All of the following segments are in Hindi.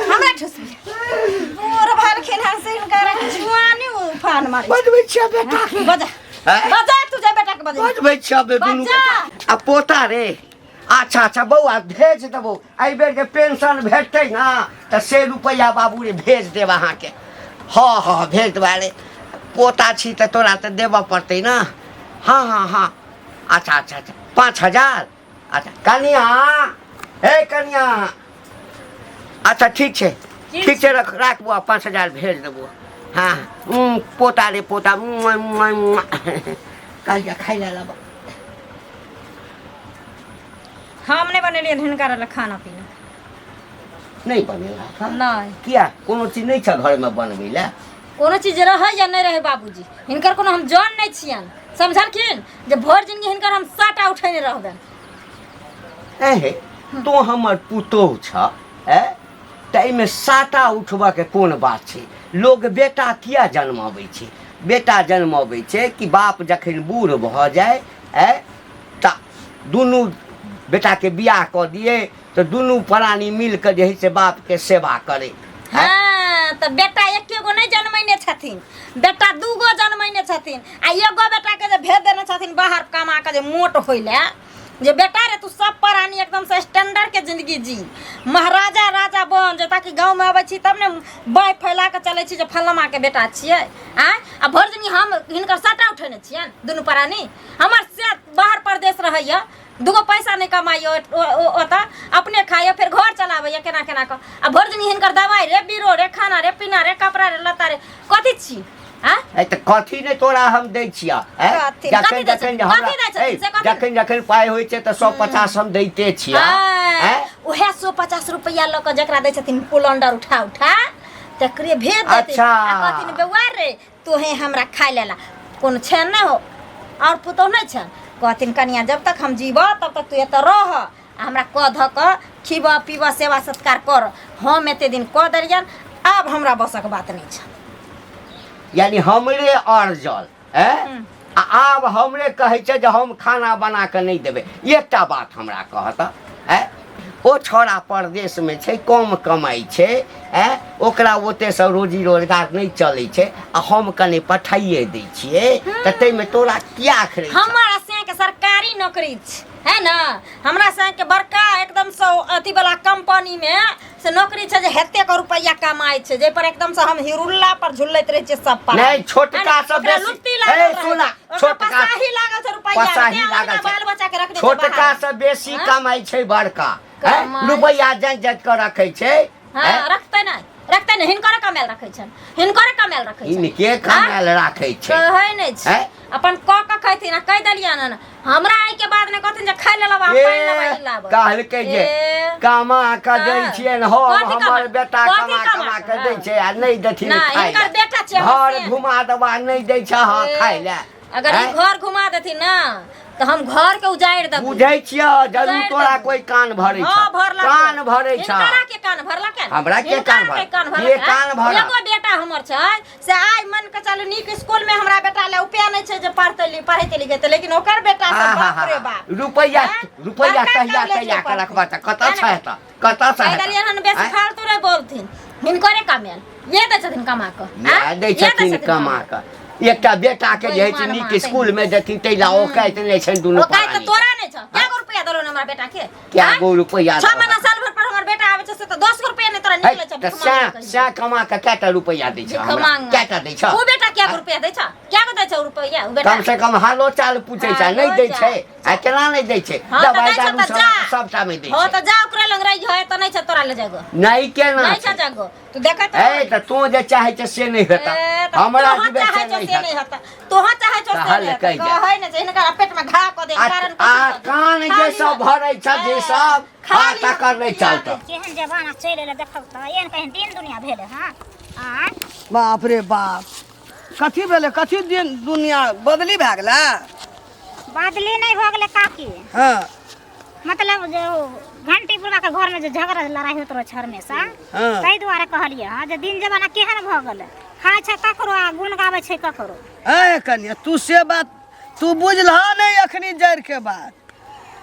हमरा ठुसबी मोर भार खेना से इनका जुआनी उफान मारे बजबै छियै बेटा के बजा बजा तू जा बेटा के बजा बजबै छियै दुनू आ पोता रे अच्छा अच्छा बौआ भेज देबो एहि बेर के पेंशन भेटतै ना त से रुपैया बाबू रे भेज देब अहाँ के हाँ हाँ भेज देबा रे पोता छी त तोरा त देबऽ पड़तै ना हाँ हाँ हाँ अच्छा अच्छा अच्छा 5000 अच्छा कनिया हे कनिया अच्छा ठीक छै राख बुआ 5000 भेज देबो हाँ पोता रे पोता कल जा खाइ ला लब हम नहीं बनेलिए हिनकर खाना पीना नहीं बनेला नहीं किया कोनो चीज नहीं छ घर में बनबै ला कोनो चीज रहे या नहीं रहे बाबूजी हिनकर कोनो हम जान नहीं छियन समझलखिन जे भर जिंदगी हिनकर हम साटा उठैने रहबे एहे तो हमर पुतोह छ ए तै में साटा उठबा के कोन बात छै लोग बेटा किया जन्माबै छै बेटा जन्माबै छै कि बाप जखन बूढ़ भ जाए ए त दुनू बेटा के बियाह क दिए तो दुनू प्राणी मिल के जे है से बाप के सेवा करे हाँ तो बेटा एके गो नहीं जन्मैने छथिन बेटा दूगो जन्मैने छथिन आ एगो बेटा के जे भेज देने छथिन बाहर कमा के जे मोट होइले जे बेटा रे तू सब प्राणी एकदम से स्टैंडर्ड के जिंदगी जी महाराजा राजा बन जे ताकि गांव में आबै छी तब ने बाय फैला के चले छी जे फल्लमा के बेटा छियै आ भर जिंदगी हम हिनकर साटा उठेने छियन दुनू प्राणी हमर से बाहर परदेश रहैया दुगो पैसा नहीं कमाइयो ओता अपने खाइयो फिर घर चलाबैया केना केना क आ भर जिंदगी हिनकर दवाई रे बीरो रे खाना रे पीना रे कपड़ा रे लत्ता रे कथि छी ए त कथि ने तोरा हम दै छिया जखन जखन हमरा जखन जखन पाइ होइ छै त 150 हम दैते छिया ओहे 150 रुपया ल क जकरा दै छथिन पुलंडर उठा उठा तकरे भेज देते अच्छा कथि ने बेवार रे तोहे हमरा खाइ लेला कोन छै न हो और पुतो नहीं छै कहथिन कनिया जब तक हम जीव तब तक तू एत रह हमरा क ध क खीबा पीबा सेवा सत्कार कर हम एते दिन क दरियन अब हमरा बसक बात नहीं छै यानी हमरे अर्जल आब हमरे कहै छै जे हम खाना बना के नहीं देबे एकटा बात हमरा कहत ओ छोरा परदेश में छै कम कमाई छै ओकरा ओते से रोजी रोजगार नहीं चलै छै आ हम कने पठाइए दै छियै त तै में तोरा किया खरे हमरा से के सरकारी नौकरी है ना हमरा से के बड़का एकदम से अथी वाला कंपनी में से नौकरी छै जे हेते को रुपया कमाई छै जे पर एकदम से हम हिरुल्ला पर झुलैत रहे छै सब पर नहीं छोटका सब बेसी ए सुना छोटका ही लागल छै रुपया बाल बच्चा के रख दे छोटका से बेसी कमाई छै बड़का रुपया जन जन के रखै छै हां रखतै नहीं हिनकर कमाल रखै छन हिनकर कमाल रखै छन इनके कमाल राखै छै कहै नै छै अपन क खैथिन आ कह दलिया न हमरा आइ के बाद ने कहथिन जे खाइ लेला पानि लेबा लाब कहल के जे कमा के दै छियन हो हमर बेटा कमा के दै छै आ नै देथिन खाइ हिनकर बेटा छै घर घुमा देबा नै दै छै हां खाइ ले अगर ई घर घुमा देथिन ना तो हम घर के उजाड़ देब बुझै छियै जरूर तोरा कोई कान भरै छ कान भरै छ हमरा के कान भरला के हमरा के कान भर ये कान भर एगो बेटा हमर छै से आइ मन के चलू नीक स्कूल में हमरा बेटा ले उपाय नै छै जे पढ़ते लिखते लेकिन ओकर बेटा सब बाप रे बाप रुपया कहिया के रखबा त कत छै त कत छै कहलियन हन बेसी फालतू रे बोलथिन हिनकरे कमाल ये दै छथिन कमा क दै छथिन कमा क एकटा बेटा के जे छै नीक स्कूल में देथिन तैला ओ कहैत नै छै दुनू ओ कहै त तोरा नै छ क्या रुपया देलो हमरा बेटा के क्या गो रुपया 6 महीना साल भर पर हमर बेटा आबै छै से त 10 रुपया नै तोरा निकलै छ त सा कमा के केटा रुपया दै छ हमरा केटा दै छ ओ बेटा क्या रुपया दै छ क्या दै छ रुपया ओ बेटा कम से कम हालो चाल पूछै छ नै दै छै आ केना नै दै छै दवाई दारू सबटा में दै छै हो त जा ओकरा लंग रही है त नै छ तोरा ले जागो नै केना नै छ जागो तू देखा त ए त तू जे चाहे छ से नै हेता हमरा जीवे से नहीं होता तोहा चाहे छ से कहै नै छै हिनका पेट में घा क दे कारण कान जे सब भरै छ जे सब खाता कर नै चलत केहन जमाना चले ले देखौ त एहन कहीं दिन दुनिया भेले हां बाप रे बाप कथी भेले कथी दिन दुनिया बदली भ गेला बदली नहीं भ गेले काकी हां मतलब जो घंटी बुला के घर में जो झगड़ा लड़ाई होत रह छर में सा तै द्वारा कहलिए हां जे दिन जमाना केहन भ गेले खाय छ ककरो गुण गाबै छै ककरो ए कन्या तू से बात तू बुझलहा नहीं अखनी जड़ के बात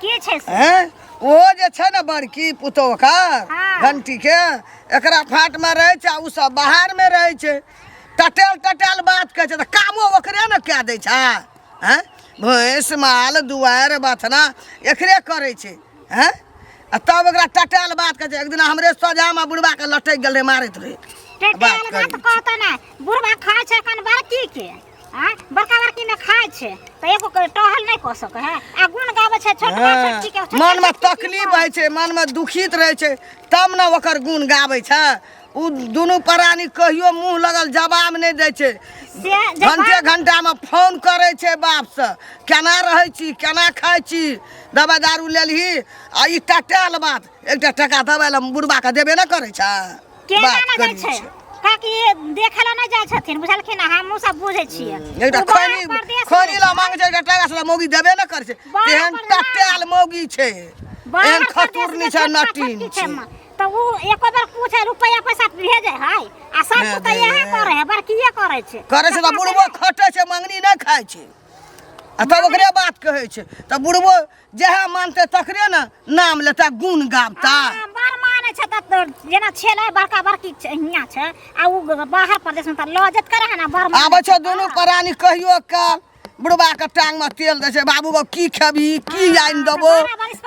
के छै से? हैं ओ जे छै ने बड़की पुतोह का हाँ। घंटी के एकरा फाट में रहे छै उ सब बाहर में रहे छै टटेल बात कहै छै त कामो ओकरे न कए दै छै हैं भैंस माल दुआर बथना एकरे करे छै हैं आ तब एकरा टटेल बात कहै छै। एक दिन हमरे सोझा में बुढ़वा के लटक गेल रहे मारैत रहे टटेल बात कहता ना बुढ़वा खाय छै कन बड़की के हां बड़का बड़की में खाय छै त एगो टहल नहीं क सके है आ गुण गावे छै छोटका छोटकी के मन में तकलीफ है छै मन में दुखित रहे छै तब न ओकर गुण गाबै छै। उ दुनू प्राणी कहियो मुंह लगल जवाब नहीं दै छै घंटे घंटा में फोन करे छै बाप से केना रहे छी केना खाय छी दवाई दारू लेलही आ ई टटेल बात एकटा टका दवाई ला बुढ़वा के देबे न करे छै केना न जाय छै काकी देखला न जाय छथिन बुझलखिन हमहु सब बुझै छियै एकटा खैनी ला मांगे छै एकटा टका से मौगी देबे न करे छै तेहन टटेल मौगी छै एहन खतुरनी छै नटीन छै तो उ एको बार पूछे रुपया पैसा भेजे है आ सब तो यही करे है बड़कीए करे छै त बुढ़बो खटे छै मंगनी नहीं खाय छै आ तब ओकरे बात कहै छै त बुढ़बो जेहा मानते तकरे न नाम लेता गुण गाबता बार माने छै त जेना छेले बड़का बड़की हियां छै आ उ बाहर प्रदेश में त लजत करे है ना बार आबै छै दुनू प्राणी कहियो काल बुढ़वा के टांग में तेल दे छै बाबू गो की खेबी की आइन देबो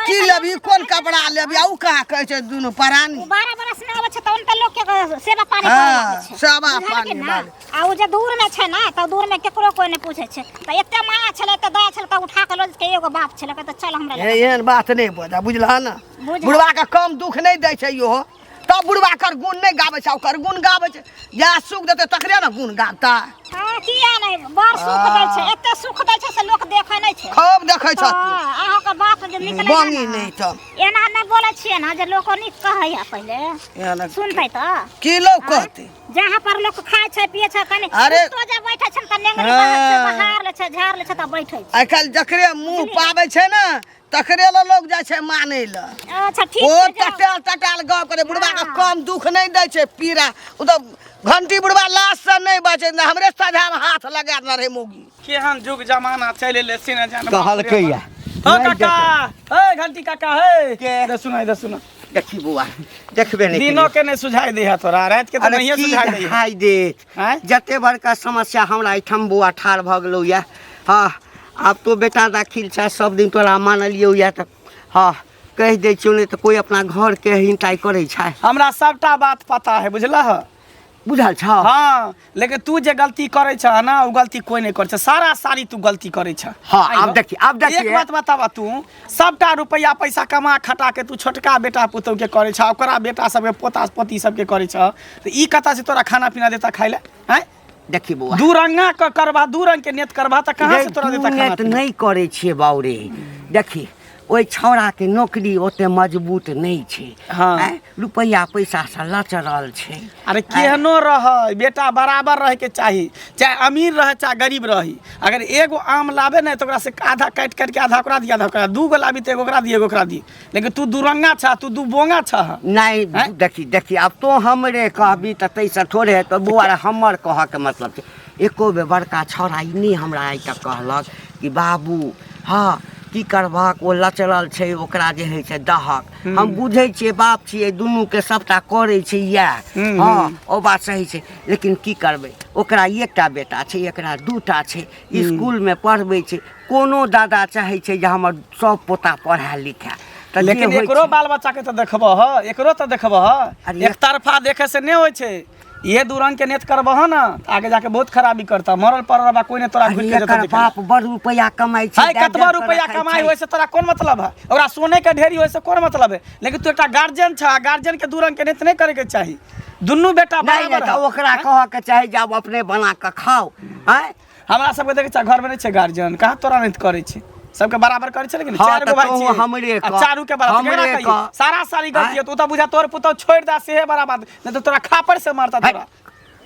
की लेबी कोन कपड़ा लेबी आ उ कहा कहै छै दुनू प्राणी 12 बरस में आबै छै त उनका लोग के सेवा पानी हाँ, करे छै सेवा पानी वाले। आ उ जे दूर में छै ना त दूर में केकरो कोई नहीं पूछे छै त एते माया छले त दया छले त उठा के लज के एगो बाप छले त चल हमरा ले एहन बात नहीं बुझा बुझला ना बुझला। बुढ़वा के कम दुख नहीं दै छै यो तब बुढ़वा कर गुण नहीं गाबै छै ओकर गुण गाबै छै या सुख देते तकरे न गुण गाबता हां किया नहीं बड़ सुख दै छै एते सुख दै छै से लोक देखे नहीं छै खूब देखै छ अहाँ के बात जे निकले बांगी नहीं त एना नहीं बोले छिए ना जे लोक निक कहै है पहले एना सुनतै त की लोग कहते जहाँ पर लोग खाय छै पिए छै कनी अरे तो जे बैठे छै त नेंगरी बाहर से बाहर ले छै झाड़ ले छै त बैठे छै आइ काल्हि जकरे मुंह पाबै छै न तकरे ल लोग जाय छै माने ल अच्छा ठीक ओ छै टटाल गप करे बुढ़वा के कम दुख नहीं दै छै पीरा उ त घंटी बुढ़वा लाश से नहीं बचे हमरे साझा में हाथ लगा दे रे मोगी केहन जुग जमाना चले ले सीने जान कहलकै या हो काका ए घंटी काका हे के? दे सुना देखी बुआ देखबे नहीं दिनो के ने सुझाई दे तोरा रात के तो नहीं सुझाई दे हाय दे हैं जते बड़का समस्या हमरा एठम बुआ ठाड़ भ गेलौ या हाँ अब तो बेटा दाखिल छै सब दिन तोरा मानलियौ या त हाँ कह दे छियौ नहीं तो कोई अपना घर के हिंटाई करे छै हमरा सबटा बात पता है बुझला ह बुझल छ हां लेकिन तू जे गलती करे छ ना उ गलती कोई नहीं करे छ सारा सारी तू गलती करे छ हाँ अब देखी एक बात बतावा तू सबटा रुपया पैसा कमा खटा के तू छोटका बेटा पुतौ के करे छ ओकरा बेटा सब के पोता पोती सब के करे छ त ई कता से तोरा खाना पीना देता खाइले हैं देखी बुआ दू रंगा क करबा दू रंग के नेत करबा त कहां से तोरा देता खाना पीना? नहीं करे छिए बाउरे देखी ओइ छौड़ा के नौकरी ओते मजबूत नहीं छै हाँ। रुपया पैसा से लचरल छै अरे केहनो रह बेटा बराबर रहे के चाहिए चाहे अमीर रहे चाहे गरीब रही अगर एगो आम लावे ना तो ओकरा से आधा काट काट के आधा ओकरा दिया आधा ओकरा दूगो लाबी तो एगो ओकरा दिए एगो ओकरा दी लेकिन तू दुरंगा छ तू दू बोंगा छ नहीं देखी अब तो हमरे कहबी त तैसे थोड़े है तो बुआ हमर कह के मतलब छै एको बे बड़का छौड़ा ई नहीं हमरा आइ तक कहलक कि बाबू हाँ की करबहक ओ लचरल छै ओकरा जे है छै दहक हम बुझै छियै बाप छियै दुनू के सबटा करे छै या हाँ ओ बात सही छै लेकिन की करबै ओकरा एकटा बेटा छै एकरा दूटा छै स्कूल में पढ़बै छै कोनो दादा चाहे छै जे हमर सब पोता पढ़ा लिखा लेकिन एकरो बाल बच्चा के तो देखबह एकरो तो देखबह एक तरफा देखे से नहीं होय छै ये दू रंग के नेत करबह ना आगे जाके बहुत खराबी करता मरल पड़ल कोई ने तोरा घुर के देता बाप बड़ रुपया कमाई छै हाय कतबा रुपया कमाई होय से तोरा कोन मतलब है ओकरा सोने के ढेरी होय से कोन मतलब है लेकिन तू एकटा गार्जियन छ गार्जियन के दू रंग के नेत नहीं करे के चाहिए दुन्नू बेटा बराबर है ओकरा कह के चाहे जब अपने बना के खाओ हैं हमरा सब के देखे छ घर में नहीं छै गार्जियन कहां तोरा नहीं करे छै सबके बराबर करे छै लेकिन चार गो भाई छै हमरे का चारू के बराबर केना कहिए सारा सारी गलती तू त बुझा तोर पुतो छोड़ दा से बराबर नहीं तो तोरा खापड़ से मारता तोरा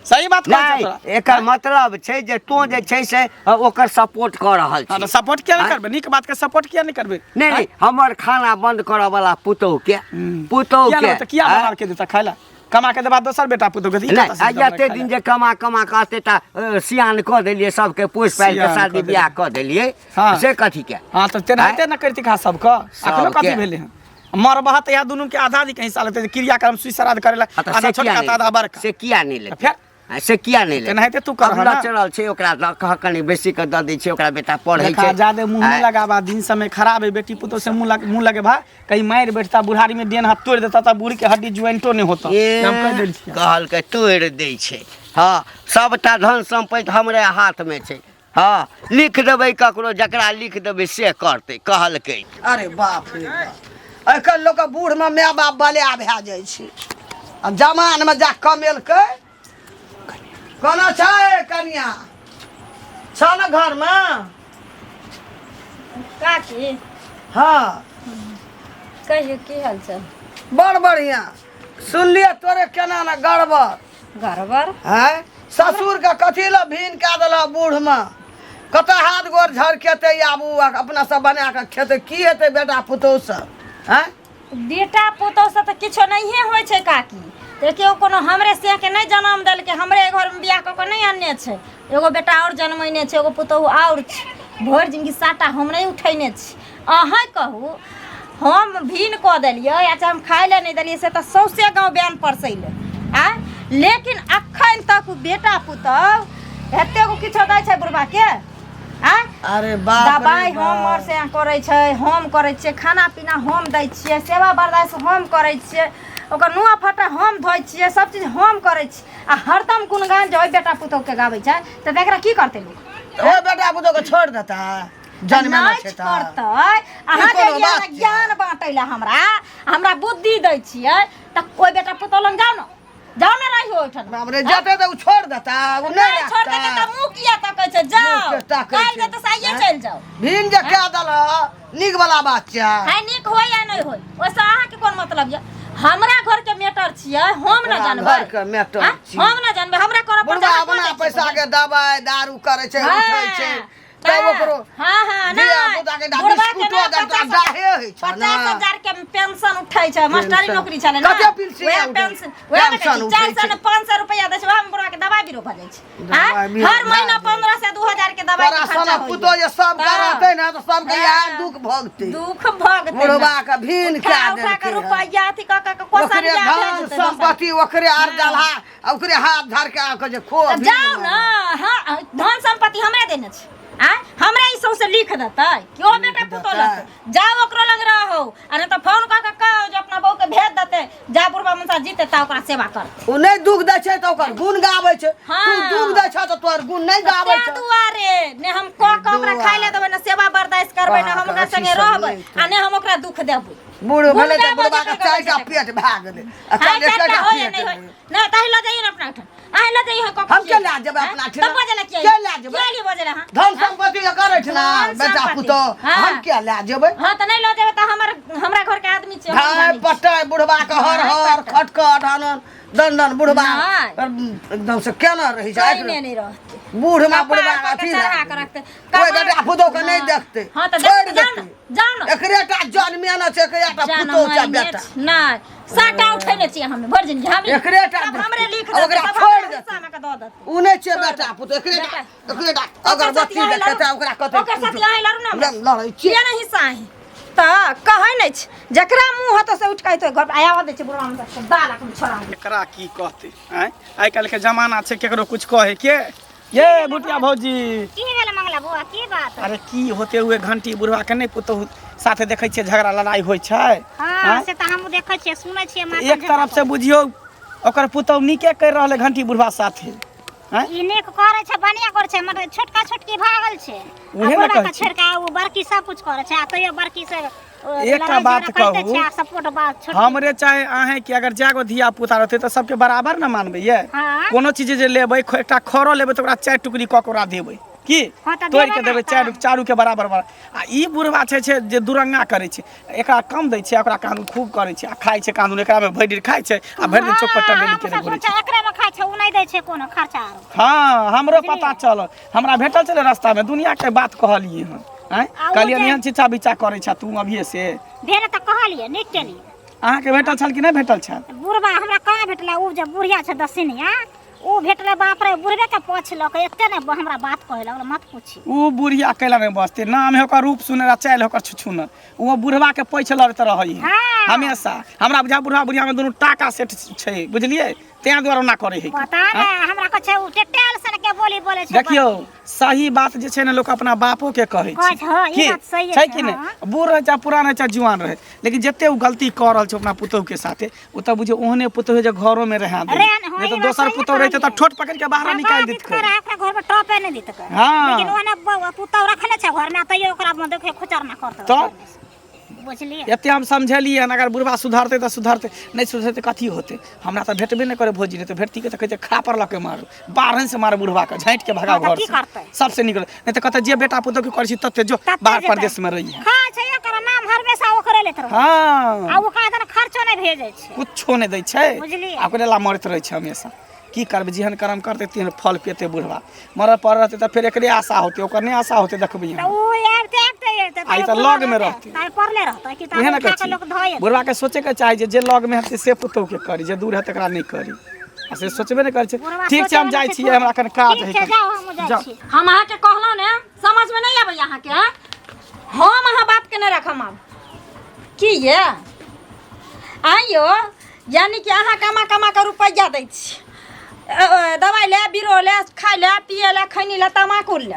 सही बात कहै छै तोरा एकर मतलब छै जे तू जे छै से ओकर सपोर्ट कर रहल छी सपोर्ट किया नहीं करबे नीक बात के सपोर्ट किया नहीं करबे नहीं हमर खाना बंद करऽ वाला पुतौ के किया तो किया बना के देता खाइला कमा के देबा दोसर बेटा पुतो के नहीं एते दिन जे कमा कमा के एतेटा सियान कऽ देलियै सबके पोस पालि के शादी बियाह कऽ देलियै से कथी के हां त तेनाहिते न करती खा सबके अखनो कथी भेलै हन मरबह त या दुनू के आधा आधी के हिस्सा लेते क्रियाक्रम सुई श्राद्ध करेला आधा छोटका आधा बड़का से किया नहीं ले फिर से किया नहीं ले तेनाहिते तू कर ना चलल छै ओकरा कह कनी बेसी के द दै छै ओकरा बेटा पढ़ै छै ज्यादा मुंह नहीं लगाबा दिन समय खराब है बेटी पुतो से मुंह लगे भा कहीं मार बैठता बुढ़ारी में देन हाथ तोड़ देता त बूढ़ी के हड्डी ज्वाइंटो नहीं होता हम कह देल छी कहल के तोड़ दै छै हां सबटा धन संपत्ति हमरे हाथ में छै हां लिख देबै ककरो जकरा लिख देबै से करतै कहल के अरे बाप रे आइकाल्हि लोक बूढ़ में माय बाप बलिया भए जाइ छै आ जमान में जा कमेलकै कोना छै कनिया छ न घर में काकी हाँ कहियो की हाल चाल बड़ बढ़िया सुनलिए तोरे केना न गड़बड़ गड़बड़ है ससुर के कथी ला भीन कए देला बूढ़ में कतऽ हाथ गोर झड़केते आबू अपना सब बना के खेते की हेतै बेटा पुतौह सब हैं बेटा पुतौह से तो किछो नहीं होय छै काकी देखियो कोनो हमरे से के नहीं जन्म देल के हमरे घर में बियाह क के नहीं आनने छै एगो बेटा और जन्मैने छै एगो पुतौह और छै भर जिंदगी साटा हम नहीं उठैने छी अहाँ कहू हम भीन क देलियै अच्छा हम खाय ले नहीं देलियै से त सौसे गांव बयान परसैले आ लेकिन अखन तक बेटा पुतौह हेते गो किछो दै छै बुढ़बा के आ अरे बाप दवाई हम और से करे छै हम करे छियै खाना पीना हम दै छियै सेवा बर्दाश्त हम करे छियै ओकर नुआ फटा हम धोइ छियै सब चीज हम करे छी आ हरदम गुणगान जे बेटा पुतौह के गाबै छै त एकरा की करते लोग ओ बेटा पुतौह के छोड़ देता जन्म में छै त करतै अहाँ जे ज्ञान बाँटैला हमरा बुद्धि दै छियै त कोई बेटा पुतौह लग जाओ न रहियो ओठन हमरे जते त उ छोड़ देता उ नहीं छोड़ दे त मुंह किया तकै छै जाओ काल जे त साइए चल जाओ भीन जे कह दल नीक वाला बात छै है नीक होय या नहीं होय ओसे अहाँ के कोन मतलब ये हमरा घर के मैटर छियै हम न जानबै घर के मैटर छी हम न जानबै हमरा करब बुढ़वा अपना पैसा के दवाई दारू करे छै उठै छै तब ओकरो हां हां ना बुढ़वा के डाहे होय छै ना 50,000 के पेंशन उठै छै मास्टरी नौकरी चले ना कते पेंशन पेंशन 400-500 रुपया दै छै हम बुढ़वा के दवाई बीरो भ जाइ छै हर महीना 15 से 2000 के दवाई के खर्चा होय पुतो जे सब करतै ना त सब के यार दुख भोगतै बुढ़वा के भीन के के रुपया अथी क कोसरिया धन संपत्ति ओकरे आर डालहा ओकरे हाथ धर के आ के जे खो जाओ ना हां धन संपत्ति हमरे देने छै आ हमरा ई सौसे लिख देतै क्यों बेटा पुतौह लग जाओ ओकरो लग रहो आ नहीं तो फोन क के कहो जे अपना बहू के भेज देते जा बुढ़वा मनसा जीते ता ओकरा सेवा कर उ नहीं दुख दै छै त ओकर गुण गाबै छै तू दुख दै छ त तोर गुण नहीं गाबै छै दुआरे ने हम क के ओकरा खाय ले देबै ने सेवा बर्दाश्त करबै ने हम ओकरा संगे रहबै आ ने हम ओकरा दुख देबै बूढ़ भले त बुढ़वा के चाय का पेट भाग गेलै अखन एकटा पेट ना ताहि ल जाइए अपना ठन आइ ल जाइए हम के ला जेबै अपना ठन तब बजला के ला जेबै के लिए बजला हां धन संपत्ति के करे छ ना बेटा पुतौह हम के ला जेबै हां त नहीं ल जेबै त हमरा घर के आदमी छै भाई पटै बुढ़वा के हर हर खटखट आनन दंडन बुढ़वा एकदम से केना रही जाय नहीं रहते बूढ़ में बुढ़वा अथी चढ़ा के रखते कोई बेटा पुतौह के नहीं देखते हां त छोड़ जाओ देते जाओ ना एकरेटा जन्मे न छै एकटा पुतौह छै बेटा नहीं साटा उठैने छी हम भर जिंदगी हम एकरेटा हमरे लिख ओकरा छोड़ दे सामा के द दत उ नहीं छै बेटा पुतौह एकरेटा अगरबत्ती देखते ओकरा कते ओकर साथ लहै लरू ना लड़ै छी ये नहीं साही त कहै नै छ जकरा मुंह हत से उठ के तो घर आया दै छै बुढ़वा में से दाला के छोड़ा एकरा की कहते हैं आइ काल के जमाना छै केकरो कुछ कहे के ये बुटिया भौजी की भेल मंगला बुआ की बात अरे की होते हुए घंटी बुढ़वा के नहीं पुतौह साथे देखै छियै झगड़ा लड़ाई होय छै हां से त हम देखै छियै सुनै छियै मां एक तरफ से बुझियो ओकर पुतौह नीके कर रहले घंटी बुढ़वा साथे हैं ई नीक करे छै बढ़िया करे छै मतलब छोटका छोटकी भागल छै उहे न कहै छोटका वो बड़की सब कुछ करे छै आ तइयो बड़की से एकटा बात कहू सपोर्ट बात छोट हमरे चाहे आहे कि अगर जागो धिया पुता रहते त सबके बराबर न मानबै ये हाँ। कोनो चीज जे लेबै एकटा खरो लेबै त ओकरा 4 टुकड़ी क के ओकरा देबै की हाँ त तोड़ देबै के ना देबै त। चारू के बराबर आ ई बुढ़वा छै जे दुरंगा करे छै एकरा कम दै छै ओकरा कानून खूब करे छै आ खाय छै कानून एकरा में भरि दिन खाय छै आ भरि दिन चौक पर टंडेली के घुरै छै एकरे में खाय छै उ नहीं दै छै कोनो खर्चा हां हमरो पता चल हमरा भेटल छले रास्ता में दुनिया के बात कहलिए हैं कहलिए निहन चिचा बिचा करे छ तू अभिये से भेले त कहलिए नीक केलिए अहाँके भेटल छल कि नहीं भेटल छल? बुढ़बा हमरा कहाँ भेटला, उ जब बुढ़िया छै दसिनिया उ भेटले, बाप रे बुढ़बे के पछलक एते ने हमरा बात कहला, मत पूछी। उ बुढ़िया कैला में बसते, नाम है ओकर रूप सुने चाल होकर छुछुनर, वो बुढ़वा के पैछ लड़त रही हाँ। हमेशा। हमरा बुझा बुढ़वा बुढ़िया में दोनों टाका सेट छै, बुझलिए, तें द्वारा ना करे है। पता नै हमरा कछे उ टेटेल सन के बोली बोले छै। देखियो सही बात जे छै ने लोग अपना बापो के कहै छै, हाँ, ई बात सही छै है कि नहीं? बूढ़ रहे चाहे पुरान रहे चाहे जवान रहे, लेकिन जते उ गलती कर रहल छै अपना पुतोह के साथे, उ त बुझे ओहने पुतोह जे घरों में रहा दे, नहीं तो दोसर पुतोह रहते त ठोट पकड़ के बाहर निकाल देत कर। अपना घर में टॉपे नहीं देत कर। हाँ। लेकिन ओने पुतौ रखले छै घर में, तइयो ओकरा में देखे खुचर ना करत। तो बुझलिए एते हम समझलिए, अगर बुढ़वा सुधरते तो सुधरते, नहीं सुधरते कथी होते? हमरा तो भेटबे नहीं करे भोजी, नहीं तो भेटती के तो कहते खापर लके मारू, बारहन से मारू बुढ़वा के, झाँट के भगा घर से, सबसे निकल, नहीं तो कहते जे बेटा पुतो के करछि तते जो बाहर प्रदेश में रही है। हां छै एकर नाम हमेशा ओकरे लेत रह। हां आ ओ का दन खर्चो नहीं भेजै छै, कुछो नहीं दै छै, बुझलिए। ओकरे ला मरत रहे छै हमेशा। की करबे, जेहन कर्म करते तेहन फल पेते बुढ़वा, मरऽ पर रहते तो फिर एकरे आशा होते, ओकर नहीं आशा होते देखबे। त ओ आबते आई तो लग में रहते, तार परले रहते कि एहन तार के लोग धोए। बुढ़वा के सोचे के चाही जे लग में हते से पुतो के करी, जे दूर है तकरा नहीं करी, आ से सोचबे नहीं करे छै। ठीक छै हम जाय छी, हमरा कन काज है। ठीक छै, जाओ हम जाय छी। हम अहाँ के कहलौ ने, समझ में नहीं आबै अहाँ के? हम अहाँ बाप के नहीं रखम आब की ये आइयो, यानी कि अहाँ कमा कमा के रुपैया दै छी, दवाई ले, बीरो ले, खाय ले, पिए ले, खैनी ले, तमाकू ले,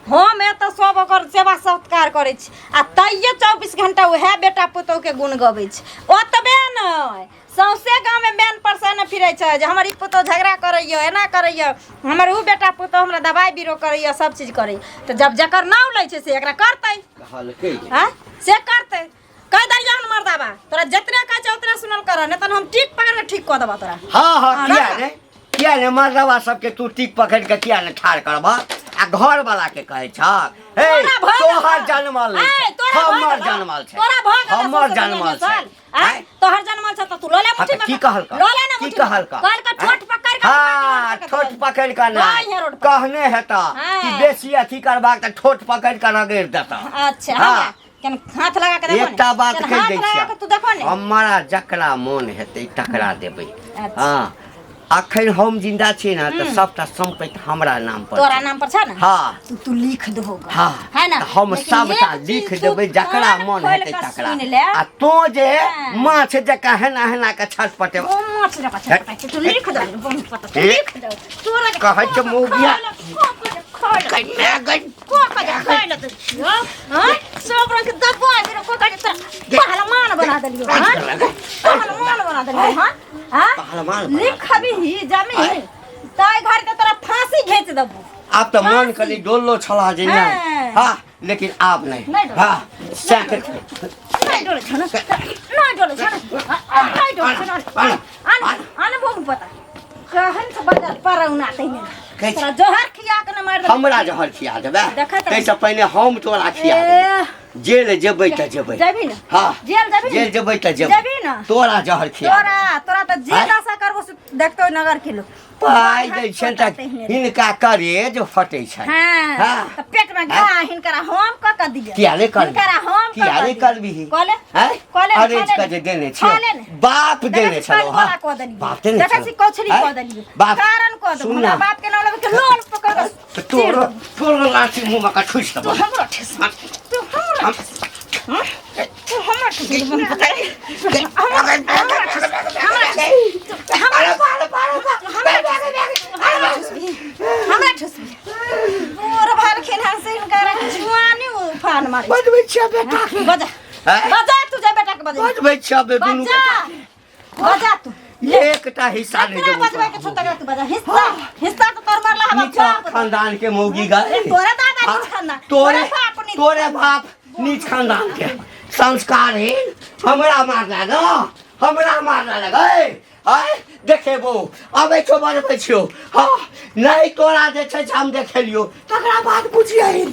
हम तो सब ओकर सेवा सत्कार करे छी, आ तइये 24 घंटा उहे बेटा पुतोह के गुण गबै छी। ओतबे नहीं, सौंसे गाँव में बेन परसान फिरे छै जे हमर ई पुतोह झगड़ा करैया, एना करैया, हमर उ बेटा पुतोह हमरा दवाई बीरो करैया, सब चीज करैया। तो जब जकर नाम लै छै से एकरा करतै, हां से करतै। कह दरिया न मर्दाबा, तोरा जतने कह छै उतने सुनल कर, नहीं त हम टिक पकड़ के ठीक क देबा तोरा। हाँ किया ने मर्दवा सबके तू टिक पकड़ के किया ने ठाड़ करबा? आ घर वाला के कहे छ हे तोहर जन्मल छै, हमर जन्मल छै, हमर जन्मल छै, तोहर जन्मल छ त तू लोले मुट्ठी में की कहल का? लोले ना मुट्ठी, कहल का? कहल का ठोट पकड़ के, हाँ ठोट पकड़ के ना कहने हेता कि बेसी अथी करबाक त ठोट पकड़ के रगड़ देता। अच्छा हां कन हाथ लगा के देखो, एकटा बात कह दै छियै तू देखो ने, हमरा जकरा मोन हेतै तकरा देबै। हां अखन हम जिंदा छी ना तो सबटा संपत्ति हमरा नाम पर, तोरा नाम पर छ ना? हां तू लिख दहोगा, हाँ है ना? हम सबटा लिख देबै जकरा मन हेतै तकरा। आ तो जे माछ जका हेना हेना के छटपटे ओ माछ जका छटपटे तू लिख दे, बहुत पता लिख दे तोरा कहै छ मौगिया खाय ल त छियो। हां सब रंग के दबा मेरे को कह पहलवान बना देलियो, हां पहलवान बना देलियो। हां हां लिख भी ही जमी ताई घर के तोरा फांसी घेच देबो। आप तो मन कली डोलो छला जे नहीं, हां लेकिन आप नहीं, हां सैक नहीं डोले छ ना, नहीं डोले छ ना, नहीं डोले छ ना, आने भोग पता कहन से बाजार पर उना तइने तोरा जोहर खिया के न मार दे, हमरा जोहर खिया देबे, तैसे पहले हम तोरा खिया देबे। जेल जेबै त जेबै, जेबी न? हां जेल जेबै त जेबै, जेबी न? तोरा जोहर खिया तोरा त जे दशा करबो देखतो नगर किलो पाई दै छै त हिनका करेज फटै छै। हां त पेट में घा हिनकरा हम क क दिए, किया ले कर, हिनकरा हम किया ले करबी कोले हैं कोले अरेज का जे देने छै बाप देने छलो। हां बाप देने देखै छी कोछली क देलिए, कारण क दो हमरा बाप के नाम लेके लोल पकड़ के तोर लाठी मुंह में का ठुस दबा। हमरा ठेस तू हमरा तू हमरा ठेस हमरा ठेस मोर भार खेना से इनका जुआनी उफान मारे बजबै छ बेटा के बजा बजा तू जा बेटा के बजा बजबै छ बे दुनु बजा तू एकटा हिस्सा नहीं देबो, बजबै के छोटा तू बजा हिस्सा हिस्सा तो तोर मारला हम नीच खानदान के मौगी गए, तोरे दादा नीच खानदान, तोरे बाप नीच खानदान के संस्कारहीन हमरा मारला न, हमरा मारला गए। आय देखेबो अबे छो बजबै छियो, हां नहीं तोरा जे छै हम देखेलियो तकरा बाद बुझियहिन